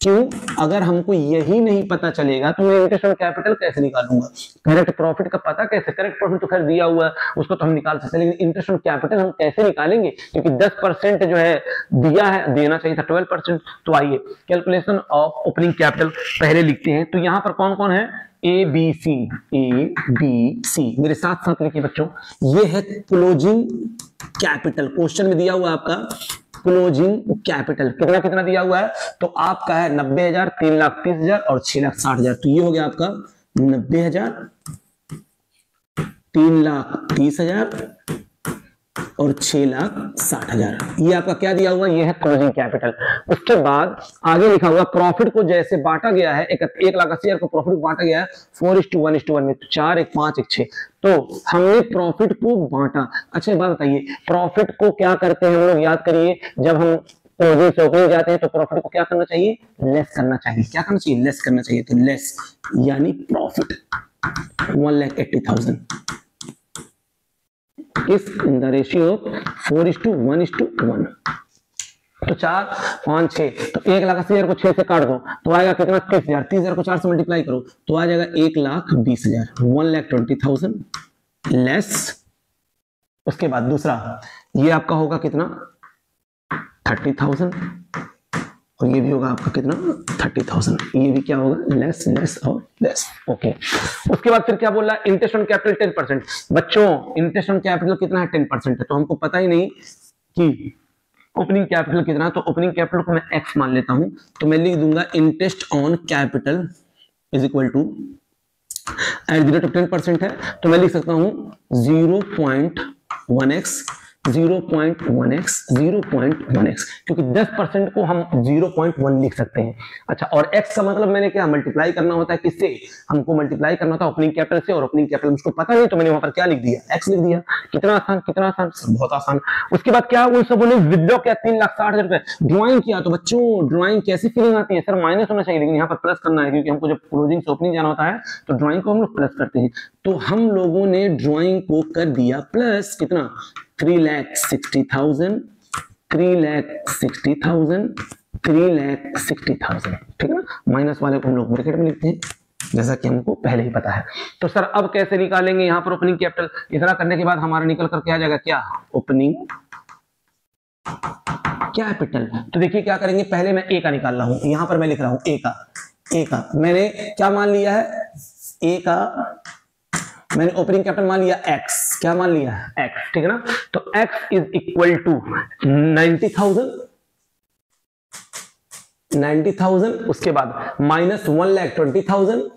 क्यों, अगर हमको यही नहीं पता चलेगा तो मैं इंटरेस्ट ऑन कैपिटल कैसे निकालूंगा, करेक्ट प्रॉफिट का पता कैसे, करेक्ट प्रॉफिट तो खैर दिया हुआ है उसको तो हम निकाल सकते हैं, लेकिन इंटरेस्ट ऑन कैपिटल हम कैसे निकालेंगे, क्योंकि 10% जो है दिया है, देना चाहिए था 12%। तो आइए कैलकुलेशन ऑफ ओपनिंग कैपिटल पहले लिखते हैं। तो यहाँ पर कौन कौन है, ए बी सी, मेरे साथ साथ लिखिए बच्चों, ये है क्लोजिंग कैपिटल, क्वेश्चन में दिया हुआ आपका क्लोजिंग कैपिटल कितना कितना दिया हुआ है, तो आपका है 90,000, 3,30,000 और 6,60,000। तो ये हो गया आपका 90,000, 3,30,000 और 6,60,000। ये आपका क्या दिया हुआ, ये है क्लोजिंग कैपिटल। उसके बाद आगे लिखा हुआ प्रॉफिट को जैसे बांटा गया है, 1,80,000 को प्रॉफिट को बांटा गया है 4:1:1 में, 4, 1, 5, 1, 6। तो हमने प्रॉफिट को बांटा। अच्छा बात बताइए, प्रॉफिट को क्या करते हैं हम लोग, याद करिए, जब हम क्लोजिंग से ओपनिंग जाते हैं तो प्रॉफिट को क्या करना चाहिए, लेस करना चाहिए। क्या करना चाहिए, लेस करना चाहिए। तो लेस यानी profit 1,80,000 is in the ratio 4:1:1। तो 4, 5, 6, तो 1,80,000 को 6 से काट दो तो आएगा कितना, 30,000। 30,000 को 4 से मल्टीप्लाई करो तो आ जाएगा 1,20,000, 1,20,000 लेस। उसके बाद दूसरा ये आपका होगा कितना, 30,000, और ये भी होगा आपका कितना, 30,000। ये भी क्या होगा, लेस, लेस और लेस। ओके, उसके बाद फिर क्या बोल रहा है, इंटरेस्ट ऑन कैपिटल 10%। बच्चों इंटरेस्ट ऑन कैपिटल कितना है, 10% है, तो हमको पता ही नहीं कि ओपनिंग कैपिटल कितना। तो ओपनिंग कैपिटल को मैं x मान लेता हूं, तो मैं लिख दूंगा interest on capital is equal to, at the rate of 10% है तो मैं लिख सकता हूं 0.1x 0.1x 0.1x, क्योंकि 10% को हम 0.1 लिख सकते हैं। अच्छा, और x का मतलब मैंने क्या मल्टीप्लाई करना होता है किससे, हमको मल्टीप्लाई करना होता है ओपनिंग कैपिटल से, और ओपनिंग कैपिटल मुझको पता नहीं तो मैंने वहां पर क्या लिख दिया, x लिख दिया। कितना आसान, कितना आसान, बहुत आसान। उसके बाद क्या, उन सबों ने विड्रॉ किया 3,60,000 रुपए, ड्रॉइंग किया। तो बच्चों ड्रॉइंग कैसी फीलिंग आती है, सर माइनस होना चाहिए, लेकिन यहाँ पर प्लस करना है, क्योंकि हमको जब क्लोजिंग से ओपनिंग जाना होता है तो ड्रॉइंग को हम लोग प्लस करते हैं। तो हम लोगों ने ड्रॉइंग को कर दिया प्लस, कितना, 3,60,000, 3,60,000, 3,60,000, ठीक है ना। माइनस वाले को हम लोग ब्रैकेट में लिखते हैं, जैसा कि हमको पहले ही पता है। तो सर अब कैसे निकालेंगे यहाँ पर ओपनिंग कैपिटल, इतना करने के बाद हमारा निकल कर क्या आ जाएगा, क्या, ओपनिंग कैपिटल। तो देखिए क्या करेंगे, पहले मैं ए का निकाल रहा हूं, यहां पर मैं लिख रहा हूं ए का मैंने क्या मान लिया है, ए का मैंने ओपनिंग कैपिटल मान लिया x, क्या मान लिया है, x, ठीक है ना। तो x इज इक्वल टू 90,000, उसके बाद माइनस 1,20,000,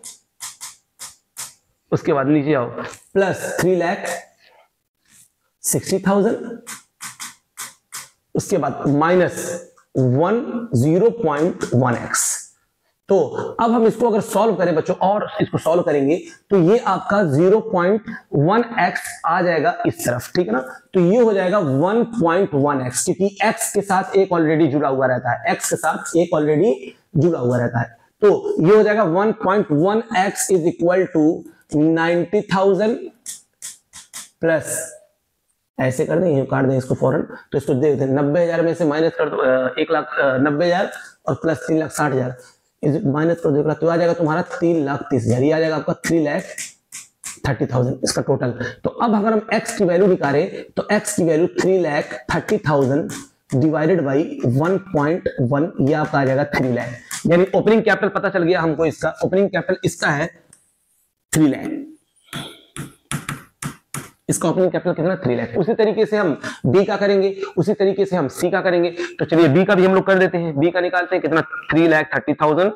उसके बाद नीचे आओ प्लस 3,60,000, उसके बाद माइनस 0.1x। तो अब हम इसको अगर सॉल्व करें बच्चों, और इसको सॉल्व करेंगे तो ये आपका 0.1x आ जाएगा इस तरफ, ठीक है ना। तो ये हो जाएगा 1.1x, क्योंकि x के साथ एक ऑलरेडी जुड़ा हुआ रहता है, x के साथ एक ऑलरेडी जुड़ा हुआ रहता है। तो ये हो जाएगा 1.1x is equal to 90,000 plus, ऐसे कर दें, ये काट दें इसको फौरन, तो इसको दे दें 90,000 में से माइनस कर दो 1,90,000 और प्लस 3,60,000, माइनस कर दो 1 लाख, तो आ जाएगा तुम्हारा 3,30,000, ये आ जाएगा आपका 3,30,000 इसका टोटल। तो अब अगर हम x की वैल्यू निकालें तो x की वैल्यू 3,30,000 डिवाइडेड बाई 1.1, ये आपका आ जाएगा 3 लाख। यानी ओपनिंग कैपिटल पता चल गया हमको, इसका ओपनिंग कैपिटल इसका है 3 लाख, इसका ओपनिंग कैपिटल कितना, 3 लाख। उसी तरीके से हम बी का करेंगे, उसी तरीके से हम सी का करेंगे। तो चलिए बी का भी हम लोग कर देते हैं, बी का निकालते हैं कितना, 3,30,000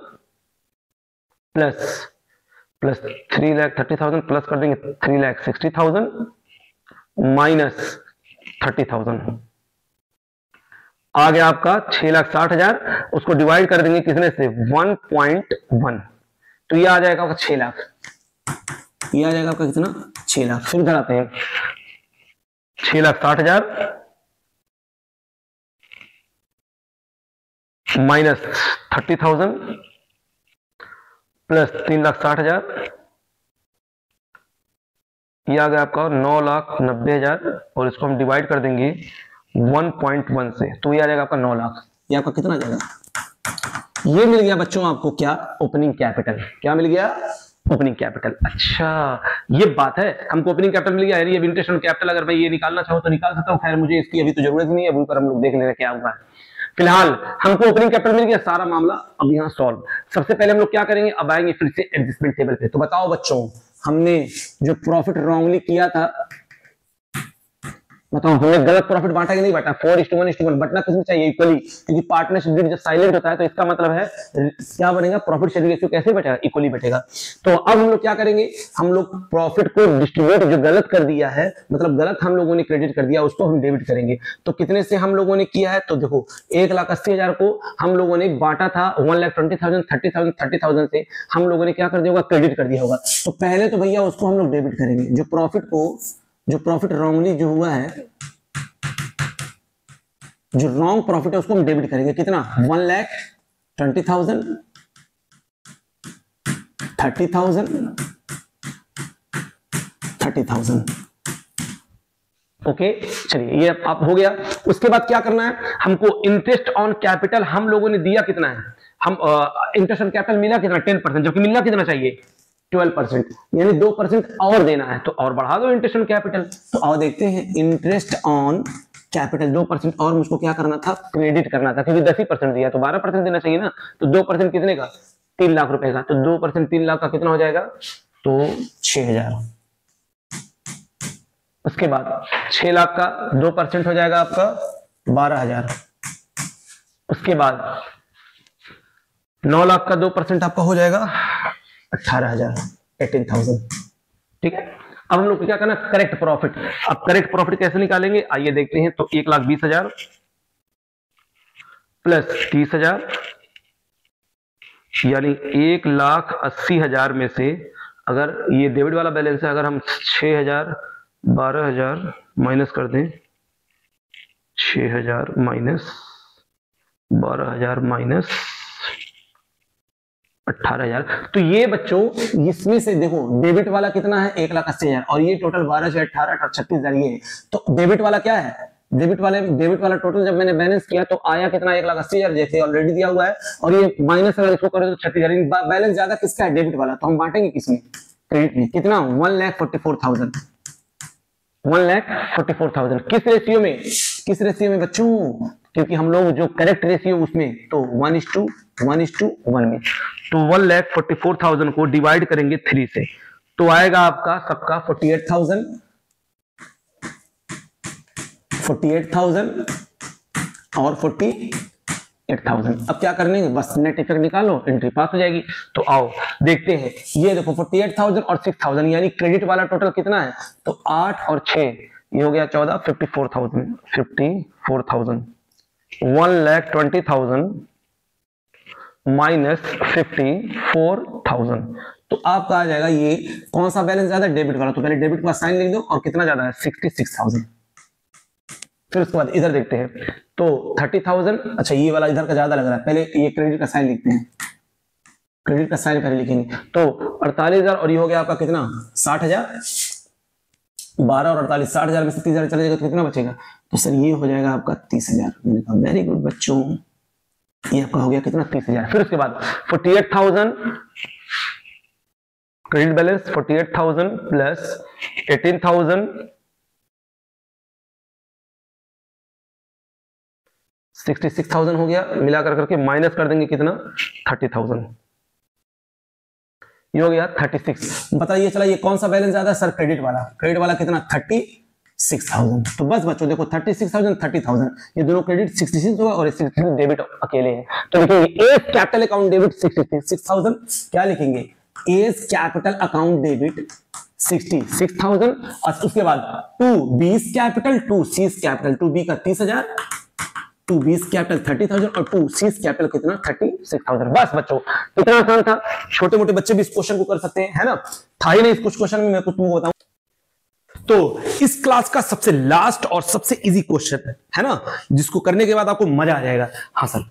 प्लस 3,30,000 प्लस कर देंगे 3,60,000 माइनस 30,000, आ गया आपका 6,60,000, उसको डिवाइड कर देंगे किसने से, 1.1, तो ये आ जाएगा आपका 6 लाख, ये आ जाएगा आपका कितना, 6 लाख। फिर इधर आते हैं, 6,60,000 माइनस 30,000 प्लस 3,60,000, ये आ गया आपका 9,90,000, और इसको हम डिवाइड कर देंगे 1.1 से, तो ये आ जाएगा आपका 9 लाख। ये आपका कितना आ जाएगा, ये मिल गया बच्चों आपको क्या, ओपनिंग कैपिटल। क्या मिल गया, ओपनिंग कैपिटल। अच्छा ये बात है, हमको ओपनिंग कैपिटल मिल गया, यानी अब इंटरेस्ट ऑन कैपिटल अगर मैं ये निकालना चाहूँ तो निकाल सकता हूँ। खैर मुझे इसकी अभी तो जरूरत नहीं है, अभी पर हम लोग देख लेंगे क्या हुआ है। फिलहाल हमको ओपनिंग कैपिटल मिल गया, सारा मामला अब यहाँ सॉल्व। सबसे पहले हम लोग क्या करेंगे, अब आएंगे फिर से एडजस्टमेंट टेबल पे। तो बताओ बच्चों, हमने जो प्रॉफिट रॉन्गली किया था, बताओ हमने गलत प्रॉफिट बांटा कि नहीं बांटा, 4:1:1 बटना किसमें चाहिए, इक्वली, क्योंकि पार्टनरशिप जब साइलेंट होता है तो इसका मतलब है क्या बनेगा, प्रॉफिट शेयरिंग रेशियो कैसे बचेगा, इक्वली बचेगा। तो अब हम लोग क्या करेंगे, हम लोग प्रॉफिट को डिस्ट्रीब्यूट, जो गलत कर दिया है, मतलब गलत हम लोगों ने क्रेडिट कर दिया, उसको हम डेबिट करेंगे। तो कितने से हम लोगों ने किया है, तो देखो 1,80,000 को हम लोगों ने बांटा था 1,20,000, 30,000 से हम लोगों ने क्या कर दिया होगा, क्रेडिट कर दिया होगा। तो पहले तो भैया उसको हम लोग डेबिट करेंगे, जो प्रॉफिट रॉन्गली जो हुआ है, जो रॉन्ग प्रॉफिट है उसको हम डेबिट करेंगे। कितना, 1,20,000, 30,000। ओके चलिए ये आप हो गया। उसके बाद क्या करना है, हमको इंटरेस्ट ऑन कैपिटल हम लोगों ने दिया कितना है, हम इंटरेस्ट ऑन कैपिटल मिला कितना, 10%, जबकि मिलना कितना चाहिए, 12%, यानी 2% और देना है, तो और बढ़ा दो इंटरेस्ट ऑन कैपिटल। तो और देखते हैं, इंटरेस्ट ऑन कैपिटल 2% और मुझको क्या करना था, क्रेडिट करना था, क्योंकि 10% दिया तो 12% देना चाहिए ना। तो 2% कितने का, 3 लाख रुपए का, तो 2% 3 लाख का कितना हो जाएगा, तो 6,000। उसके बाद 6 लाख का 2% हो जाएगा आपका 12,000। उसके बाद 9 लाख का 2% आपका हो जाएगा 18,000, 18,000, ठीक है। अब हम लोग को क्या करना, करेक्ट प्रॉफिट। अब करेक्ट प्रॉफिट कैसे निकालेंगे आइए देखते हैं। तो 1,20,000 प्लस 30,000 यानी 1,80,000 में से अगर ये डेबिट वाला बैलेंस है, अगर हम 6,000 12,000 माइनस कर दें, 6,000 माइनस 12,000 माइनस 18,000, तो ये बच्चों इसमें से देखो डेबिट वाला कितना है 1,80,000 और ये टोटल 12 से 18 36,000 ये है। तो डेबिट वाला क्या है, डेबिट वाला टोटल जब मैंने बैलेंस किया तो आया कितना 1,80,000 जैसे ऑलरेडी दिया हुआ है, और ये माइनस अगर इसको करें तो 36,000। बैलेंस ज्यादा किसका है, डेबिट वाला, तो हम बांटेंगे किसमें, क्रेडिट में। कितना 1,44,000, 1,44,000 किस रेशियो में, किस रेशियो में बच्चों, क्योंकि हम लोग जो करेक्ट रेशियो उसमें तो 1:1 में, तो 1,44,000 को डिवाइड करेंगे 3 से तो आएगा आपका सबका 48,000 और 48,000। अब क्या करने, बस नेट इफेक्ट निकालो, एंट्री पास हो जाएगी। तो आओ देखते हैं, ये देखो 48,000 और 6,000 यानी क्रेडिट वाला टोटल कितना है, तो 8 और 6 ये हो गया 14, 54,000 1,20,000 माइनस 54,000। तो आपका आ जाएगा ये कौन सा बैलेंस ज्यादा, डेबिट वाला। तो पहले डेबिट का साइन लिख दो, और कितना ज्यादा है 66,000। फिर उसके बाद इधर देखते हैं तो 30,000, अच्छा ये वाला इधर का ज्यादा लग रहा है, पहले ये क्रेडिट का साइन लिखते हैं, क्रेडिट का साइन पहले लिखेंगे। तो 48,000 और ये हो गया आपका कितना 60,000, 12 और 48 60,000 में से 30,000 चले जाएगा तो कितना बचेगा, तो सर ये हो जाएगा आपका 30,000। मैंने कहा वेरी गुड बच्चों, ये आपका हो गया कितना 30,000। फिर उसके बाद 48,000 क्रेडिट बैलेंस 48,000 प्लस 18,000 66,000 हो गया, मिलाकर करके माइनस कर देंगे कितना 30,000, ये हो गया 36। बताइए चला ये कौन सा बैलेंस ज्यादा है सर, क्रेडिट वाला। क्रेडिट वाला कितना 36,000। तो बस बच्चों देखो 36,000 30,000 ये दोनों क्रेडिट 66 होगा और 66 डेबिट अकेले है। तो लिखेंगे एज कैपिटल अकाउंट डेबिट 66,000, क्या लिखेंगे एज कैपिटल अकाउंट डेबिट 66,000। और उसके बाद 2 बीस कैपिटल 2 सीज कैपिटल, 2 बी का 30,000, 2 बीस कैपिटल 30,000 और 2 सीज कैपिटल कितना 36,000। बस बच्चों कितना आसान था, छोटे मोटे बच्चे भी इस क्वेश्चन को कर सकते हैं, है ना। था ही नहीं इस कुछ क्वेश्चन में, मैं कुछ तुमको बताऊं तो इस क्लास का सबसे लास्ट और सबसे इजी क्वेश्चन है ना, जिसको करने के बाद आपको मजा आ जाएगा। हाँ सर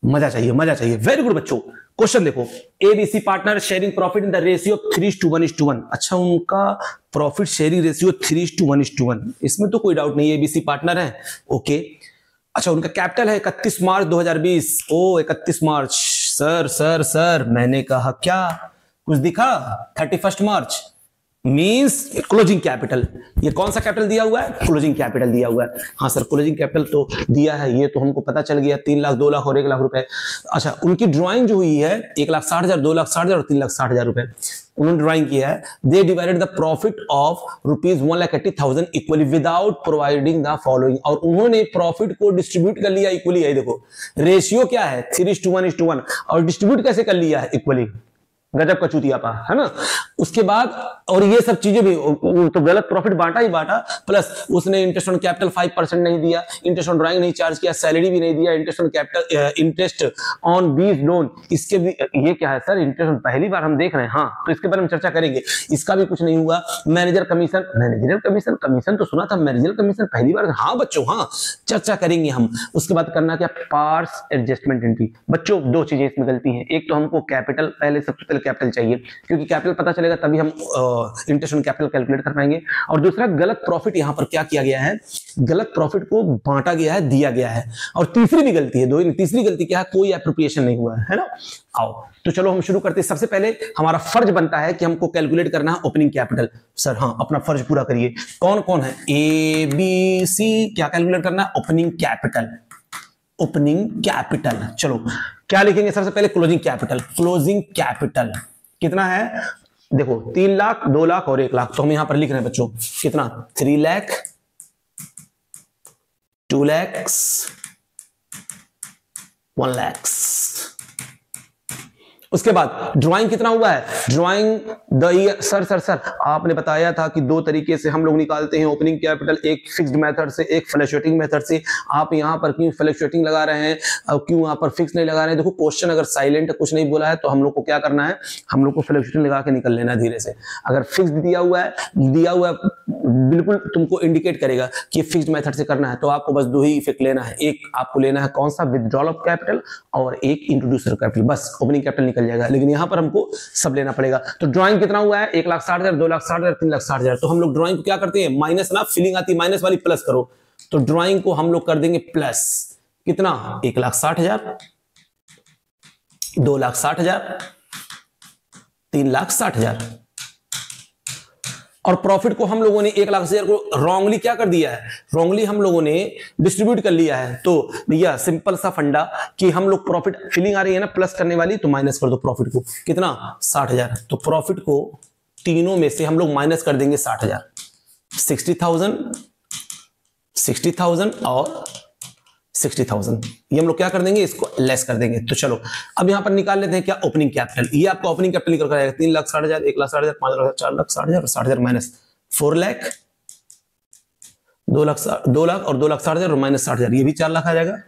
मजा चाहिए, मजा चाहिए। वेरी गुड बच्चों, क्वेश्चन देखो, ABC partner sharing profit in the ratio 3:1:1। अच्छा उनका प्रॉफिट शेयरिंग रेशियो 3:1:1, इसमें तो कोई डाउट नहीं, एबीसी पार्टनर है, ओके। अच्छा उनका कैपिटल है 31 मार्च 2020। ओ 31 मार्च, सर सर सर मैंने कहा क्या कुछ दिखा, 31 मार्च मींस क्लोजिंग कैपिटल। ये कौन सा कैपिटल दिया हुआ है, क्लोजिंग कैपिटल दिया हुआ है। हाँ सर क्लोजिंग कैपिटल तो दिया है, ये तो हमको पता चल गया, 3 लाख 2 लाख और 1 लाख रुपए। अच्छा उनकी ड्राइंग जो हुई है 1,60,000 2,60,000 और 3,60,000 रुपए उन्होंने ड्राइंग किया है। They divided the profit of ₹1,80,000 equally without providing the following. और उन्होंने प्रॉफिट को डिस्ट्रीब्यूट कर लिया इक्वली है। देखो रेशियो क्या है 3:1:1 और डिस्ट्रीब्यूट कैसे कर लिया है इक्वली, गजब का चूतियापा है ना। उसके बाद और ये सब चीजें भी तो गलत प्रॉफिट बांटा ही बांटा, प्लस उसने इंटरेस्ट ऑन कैपिटल 5% नहीं दिया, इंटरेस्ट ऑन ड्राइंग नहीं चार्ज किया, सैलरी भी नहीं दिया, interest on capital interest on बीज लोन इसके भी। ये क्या है सर, इंटरेस्ट पहली बार हम देख रहे हैं। हाँ तो इसके बारे में चर्चा करेंगे, इसका भी कुछ नहीं हुआ। Manager commission, managerial commission, commission तो सुना था, मैनेजरियल कमीशन पहली बार। हाँ बच्चों हाँ चर्चा करेंगे हम। उसके बाद करना क्या, पार्ट्स एडजस्टमेंट एंट्री। बच्चों 2 चीजें इसमें गलती है, एक तो हमको कैपिटल पहले सबसे पहले कैपिटल चाहिए, क्योंकि कैपिटल पता चलेगा तभी हम इंटरेस्ट ऑन कैपिटल कैलकुलेट कर पाएंगे। और दूसरा गलत प्रॉफिट, यहां पर क्या किया गया है, गलत प्रॉफिट को बांटा गया है, दिया गया है। और तीसरी भी गलती है, तीसरी गलती क्या है, कोई एप्रोप्रिएशन नहीं हुआ है ना। आओ तो चलो हम शुरू करते हैं। सबसे पहले हमारा फर्ज बनता है कि हमको कैलकुलेट करना है ओपनिंग कैपिटल। सर हाँ अपना फर्ज पूरा करिए। कौन कौन है, ए बी सी, क्या कैलकुलेट करना है, ओपनिंग कैपिटल, ओपनिंग कैपिटल। चलो क्या लिखेंगे सबसे पहले, क्लोजिंग कैपिटल। क्लोजिंग कैपिटल कितना है, देखो 3 लाख 2 लाख और 1 लाख, तो हम यहां पर लिख रहे हैं बच्चों कितना 3 लाख 2 लाख 1 लाख। उसके बाद ड्राइंग कितना हुआ है, ड्राइंग द ईयर, सर आपने बताया था कि दो तरीके से हम लोग निकालते हैं ओपनिंग कैपिटल, एक फिक्स्ड मेथड से, एक फ्लक्चुएटिंग मेथड से। आप यहां पर क्यों फ्लक्चुएटिंग लगा रहे हैं और क्यों यहां पर फिक्स नहीं लगा रहे हैं? देखो क्वेश्चन अगर साइलेंट कुछ नहीं बोला है तो हम लोग को क्या करना है, हम लोग को फ्लक्चुएटिंग लगा के निकल लेना धीरे से। अगर फिक्स्ड दिया हुआ है बिल्कुल तुमको इंडिकेट करेगा कि फिक्स्ड मेथड से करना है, तो आपको बस दो ही इफेक्ट लेना है। एक आपको लेना है कौन सा, विथड्रॉल ऑफ कैपिटल, और एक इंट्रोड्यूसर कैपिटल, बस ओपनिंग कैपिटल निकल जाएगा। लेकिन यहां पर हमको सब लेना पड़ेगा। तो ड्राइंग कितना हुआ है, 1,60,000, 2,60,000, 3,60,000। तो हम लोग ड्राइंग को क्या करते हैं, माइनस ना, फीलिंग आती है माइनस वाली, प्लस करो। तो ड्राइंग को हम लोग कर देंगे प्लस, कितना, 1,60,000, 2,60,000, 3,60,000। और प्रॉफिट को हम लोगों ने 1,60,000 को रॉन्गली क्या कर दिया है, रॉन्गली हम लोगों ने डिस्ट्रीब्यूट कर लिया है। तो भैया सिंपल सा फंडा कि हम लोग प्रॉफिट, फीलिंग आ रही है ना प्लस करने वाली, तो माइनस कर दो प्रॉफिट को, कितना, 60,000। तो प्रॉफिट को तीनों में से हम लोग माइनस कर देंगे 60,000, 60,000, 60,000 और 60,000। ये हम लोग क्या कर देंगे, इसको लेस कर देंगे। तो चलो अब यहां पर निकाल लेते हैं क्या, ओपनिंग कैपिटल। ये आपका ओपनिंग कैपिटल निकल कर आएगा 3,60,000, 1,60,000, 5,00,000, 4,60,000, 60,000 माइनस 4 लाख, 2 लाख और 2,60,000 और माइनस 60,000, ये भी 4 लाख आ जाएगा।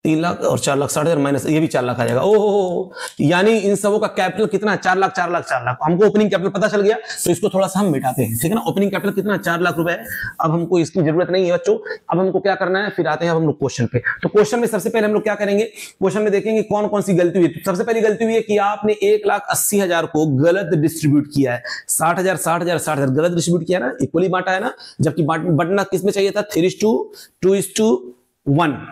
3 लाख और 4,60,000 माइनस, ये भी 4 लाख आ जाएगा। ओहो, यानी इन सबों का कैपिटल कितना है, 4 लाख, 4 लाख, 4 लाख। हमको ओपनिंग कैपिटल पता चल गया, तो इसको थोड़ा सा हम मिटाते हैं, ठीक है ना। ओपनिंग कैपिटल कितना, 4 लाख रुपए है। अब हमको इसकी जरूरत नहीं है बच्चों। अब हमको क्या करना है, फिर आते हैं अब हम लोग क्वेश्चन पे। तो क्वेश्चन में सबसे पहले हम लोग क्या करेंगे, क्वेश्चन में देखेंगे कौन कौन सी गलती हुई। तो सबसे पहली गलती हुई है कि आपने 1,80,000 को गलत डिस्ट्रीब्यूट किया है। 60,000, 60,000, 60,000 गलत डिस्ट्रीब्यूट किया ना, इक्वली बांटा है ना, जबकि बांटना किस में चाहिए था, 3:2:1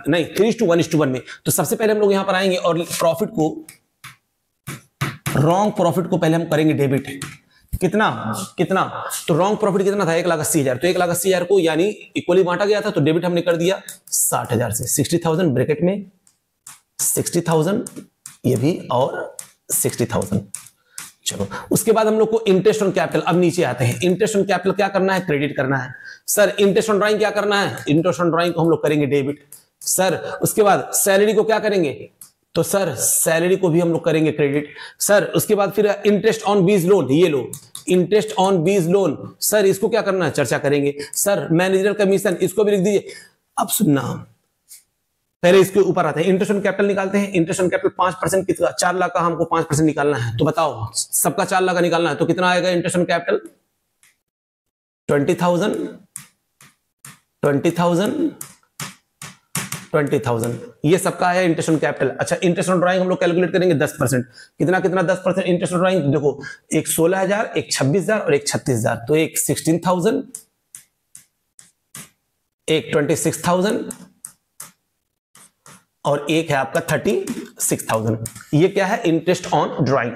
नहीं, 3:1:1 में। तो सबसे पहले हम लोग यहां पर आएंगे और प्रॉफिट को, रॉन्ग प्रॉफिट को पहले हम करेंगे डेबिट। कितना, तो रॉन्ग प्रॉफिट कितना था, 1,80,000। तो 1,80,000 को यानी इक्वली बांटा गया था, तो डेबिट हमने कर दिया 60,000 से। 60,000 ब्रैकेट में 60,000 ये भी और 60,000। चलो उसके बाद हम लोग को इंटरेस्ट ऑन कैपिटल, अब नीचे आते हैं। इंटरेस्ट ऑन कैपिटल क्या करना है, क्रेडिट करना है। सर इंटरेस्ट ऑन ड्राइंग क्या करना है, इंटरेस्ट ऑन ड्राइंग को हम लोग करेंगे डेबिट। सर उसके बाद सैलरी को क्या करेंगे, तो सर सैलरी को भी हम लोग करेंगे क्रेडिट। सर उसके बाद फिर इंटरेस्ट ऑन बीज लोन, ये लो इंटरेस्ट ऑन बीज लोन, सर इसको क्या करना है, चर्चा करेंगे। सर मैनेजर कमीशन, इसको भी लिख दीजिए। अब सुनना, पहले इसके ऊपर आते हैं, इंटरेस्ट ऑन कैपिटल निकालते हैं। इंटरेस्ट ऑन कैपिटल 5% कितना, 4 लाख का हमको 5% निकालना है। तो बताओ सबका 4 लाख का निकालना है, तो कितना आएगा इंटरेस्ट ऑन कैपिटल, 20,000, 20,000, 20,000, ये सबका है इंटरेस्ट ऑन कैपिटल। अच्छा इंटरेस्ट ऑन ड्राइंग हम लोग कैलकुलेट करेंगे 10%, कितना 10% इंटरेस्ट ऑन ड्राइंग। देखो एक 16,000, एक 26,000 और एक 36,000। तो एक 16,000, एक 26,000 और एक है आपका 36,000। ये क्या है, इंटरेस्ट ऑन ड्राइंग।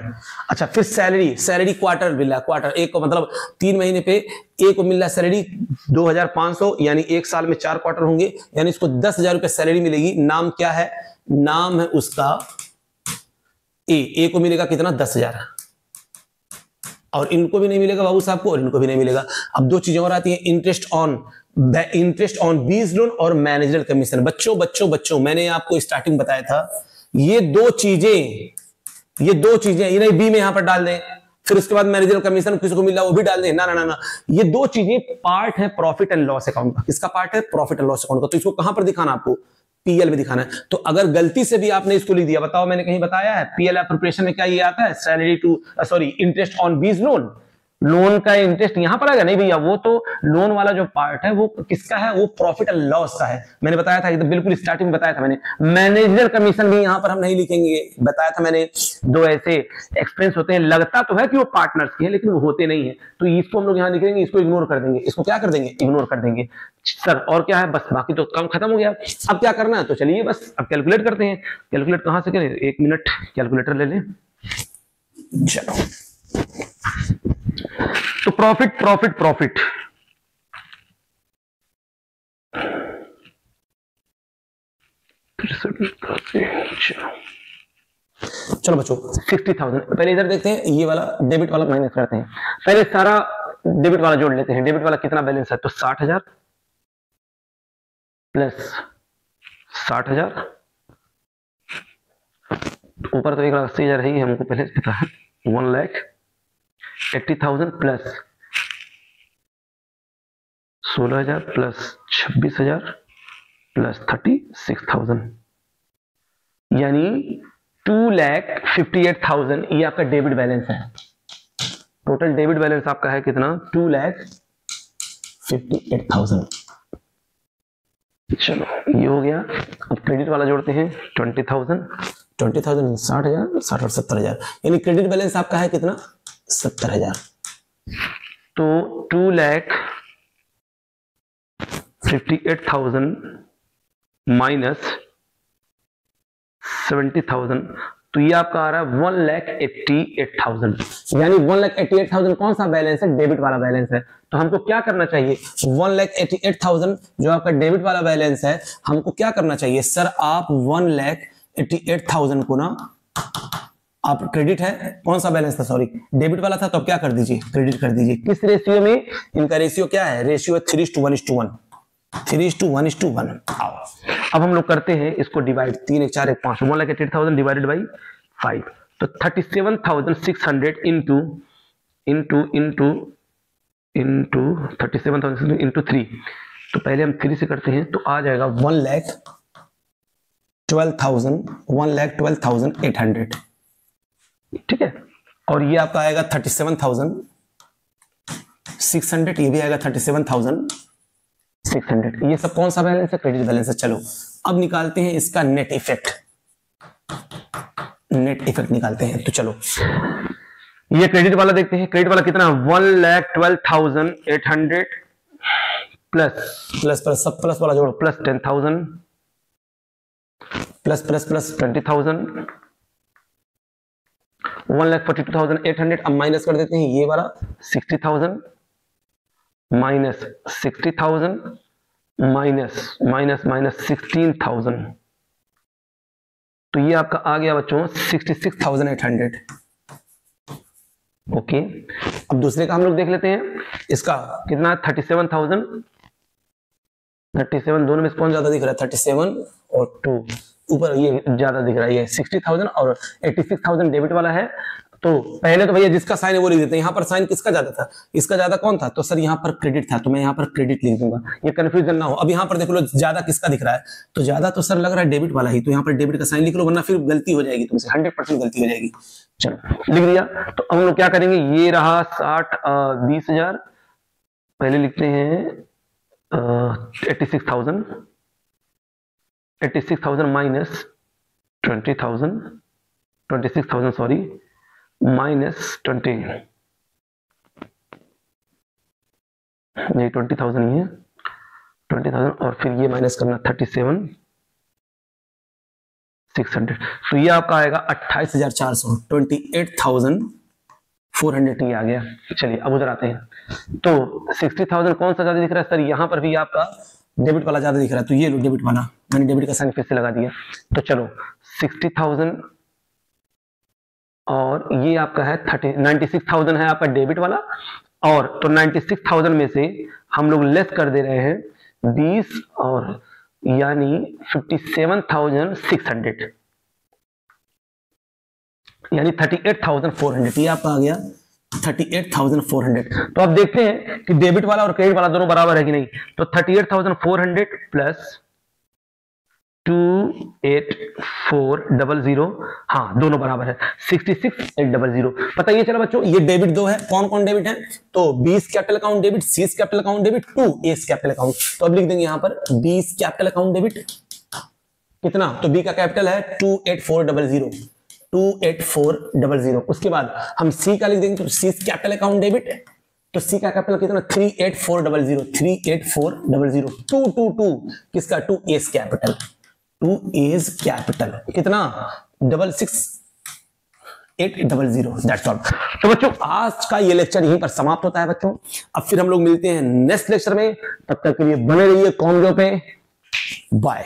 अच्छा फिर सैलरी क्वार्टर मिल रहा है, क्वार्टर एक को मतलब 3 महीने पे एक को मिल रहा है सैलरी 2,500, यानी एक साल में 4 क्वार्टर होंगे, यानी इसको 10,000 रुपए सैलरी मिलेगी। नाम क्या है, नाम है उसका ए को मिलेगा कितना, 10,000। और इनको भी नहीं मिलेगा बाबू साहब को, और इनको भी नहीं मिलेगा। अब 2 चीजें और आती हैं, इंटरेस्ट ऑन बीज लोन और मैनेजरल कमीशन। बच्चों मैंने आपको स्टार्टिंग बताया था, ये दो चीजें इन्हें बी में यहां पर डाल दें, फिर उसके बाद मैनेजरल कमीशन किसी को मिल रहा वो भी डाल दें। ना, ये 2 चीजें पार्ट है प्रॉफिट एंड लॉस अकाउंट का। किसका पार्ट है, प्रॉफिट एंड लॉस अकाउंट का। तो इसको कहां पर दिखाना, आपको पीएल में दिखाना है। तो अगर गलती से भी आपने इसको लिख दिया, बताओ मैंने कहीं बताया है पीएल एप्रोप्रिएशन में क्या ये आता है, इंटरेस्ट ऑन बीज लोन, लोन का इंटरेस्ट यहां पर आएगा नहीं भैया, वो तो लोन वाला जो पार्ट है वो किसका है, वो प्रॉफिट एंड लॉस का है। मैंने बताया था एकदम बिल्कुल स्टार्टिंग में बताया था मैंने। मैनेजर कमीशन भी यहां पर हम नहीं लिखेंगे, बताया था मैंने। 2 ऐसे एक्सपेंस होते हैं, लगता तो है कि वो पार्टनर्स के हैं लेकिन वो होते नहीं है, तो इसको हम लोग यहां लिखेंगे, इसको इग्नोर कर देंगे। इसको क्या कर देंगे, इग्नोर कर देंगे। सर और क्या है, बस बाकी तो काम खत्म हो गया। अब क्या करना है, तो चलिए बस अब कैलकुलेट करते हैं। कैलकुलेट कहां से करें, 1 मिनट कैलकुलेटर ले लें। चलो तो प्रॉफिट चलो बच्चों 60,000 पहले इधर देखते हैं, ये वाला डेबिट वाला माइनस करते हैं। पहले सारा डेबिट वाला जोड़ लेते हैं। डेबिट वाला कितना बैलेंस है, तो 60,000 प्लस 60,000 ऊपर तो 1,80,000 है ही, हमको पहले से पता है। 1,80,000 प्लस 16,000 प्लस 26,000 प्लस 36,000, यानी 2,58,000 ये आपका डेबिट बैलेंस है। टोटल डेबिट बैलेंस आपका है कितना? 2,58,000। चलो ये हो गया। अब क्रेडिट वाला जोड़ते हैं 20,000 60,000 60 और 70,000, यानी क्रेडिट बैलेंस आपका है कितना? 70,000। तो 2,58,000 माइनस 70,000, तो ये आपका आ रहा है 1,88,000, यानी 1,88,000 कौन सा बैलेंस है? डेबिट वाला बैलेंस है। तो हमको क्या करना चाहिए? 1,88,000 जो आपका डेबिट वाला बैलेंस है, हमको क्या करना चाहिए? सर आप 1,88,000 को ना, आप क्रेडिट है, कौन सा बैलेंस था? सॉरी डेबिट वाला था, तो अब क्या कर दीजिए? क्रेडिट कर दीजिए। किस रेशियो में? इनका रेशियो क्या है? रेशियो है 3:1:1 3:1:1। आओ अब हम लोग करते हैं इसको डिवाइड। 3 1 4 1 5 1,88,000 डिवाइडेड बाई 5, तो 37,600 इंटू 37,000 इंटू 3, तो पहले हम 3 से करते हैं, तो आ जाएगा 1,12,800। ठीक है, और ये आपका आएगा 37,600, ये भी आएगा 37,600। ये सब कौन सा बैलेंस है? क्रेडिट बैलेंस है। चलो अब निकालते हैं इसका नेट इफेक्ट। नेट इफेक्ट निकालते हैं, तो चलो ये क्रेडिट वाला देखते हैं। क्रेडिट वाला कितना? 1,12,800 प्लस सब प्लस वाला जोड़ो, प्लस 10,000 प्लस 20,000 1,42,800। अब माइनस कर देते हैं ये वाला 60,000 माइनस 60,000 माइनस 16,000, तो ये आपका आ गया बच्चों 66,800। ओके, अब दूसरे का हम लोग देख लेते हैं। इसका कितना? 37,000 दोनों में से कौन ज्यादा दिख रहा है? 37 और 2 ऊपर ये ज्यादा दिख रहा है, ये 60,000 और 86,000 डेबिट वाला है। तो पहले तो भैया जिसका साइन है वो लिख देते हैं। यहाँ पर साइन किसका ज्यादा था? इसका ज्यादा कौन था? तो सर यहाँ पर क्रेडिट था, तो मैं यहाँ पर क्रेडिट लिख दूंगा, ये कंफ्यूजन ना हो। अब यहाँ पर देख लो ज्यादा किसका दिख रहा है, तो ज्यादा तो सर लग रहा है डेबिट वाला ही, तो यहाँ पर डेबिट का साइन लिख लो, वरना फिर गलती हो जाएगी तुमसे, 100% गलती हो जाएगी। चलो लिख दिया। तो हम लोग क्या करेंगे? ये रहा 20,000, पहले लिखते हैं 86,000 माइनस 26,000 सॉरी, माइनस 20 नहीं 20,000 ही है, 20,000 और फिर ये माइनस करना 37,600, तो ये आपका आएगा 28,400, 28,400 ये आ गया। चलिए अब उधर आते हैं। तो 60,000 कौन सा ज्यादा दिख रहा है? सर यहाँ पर भी आपका डेबिट वाला ज्यादा दिख रहा है, तो ये लो डेबिट वाला, मैंने डेबिट का साइन फिर से लगा दिया। तो चलो 60,000 और ये आपका है 96,000 है आपका डेबिट वाला, और तो 96,000 में से हम लोग लेस कर दे रहे हैं 20 और यानी 57,600, यानी 38,400, ये आपका आ गया 38,400। तो अब देखते हैं कि डेबिट वाला और क्रेडिट वाला दोनों बराबर है कि नहीं। तो 38,400 प्लस 28,400, हाँ दोनों बराबर है 66,800। पता ये चला बच्चों, ये डेबिट दो है, कौन कौन डेबिट है? तो 20 capital account debit, 30 capital account debit, 2 S capital account. तो अब लिख देंगे यहाँ पर 20 कैपिटल अकाउंट डेबिट कितना? तो बी का कैपिटल है 28,400, 28,400। उसके बाद हम सी का लिख देंगे, तो सी कैपिटल अकाउंट डेबिट, तो सी का कैपिटल कितना? 38,400, 38,400। 2 किसका? 2 एस कैपिटल, 2 एज कैपिटल कितना? 66,800। That's all. तो बच्चों आज का ये लेक्चर यहीं पर समाप्त होता है बच्चों। अब फिर हम लोग मिलते हैं नेक्स्ट लेक्चर में, तब तक के लिए बने रहिए कॉमजो पे। बाय।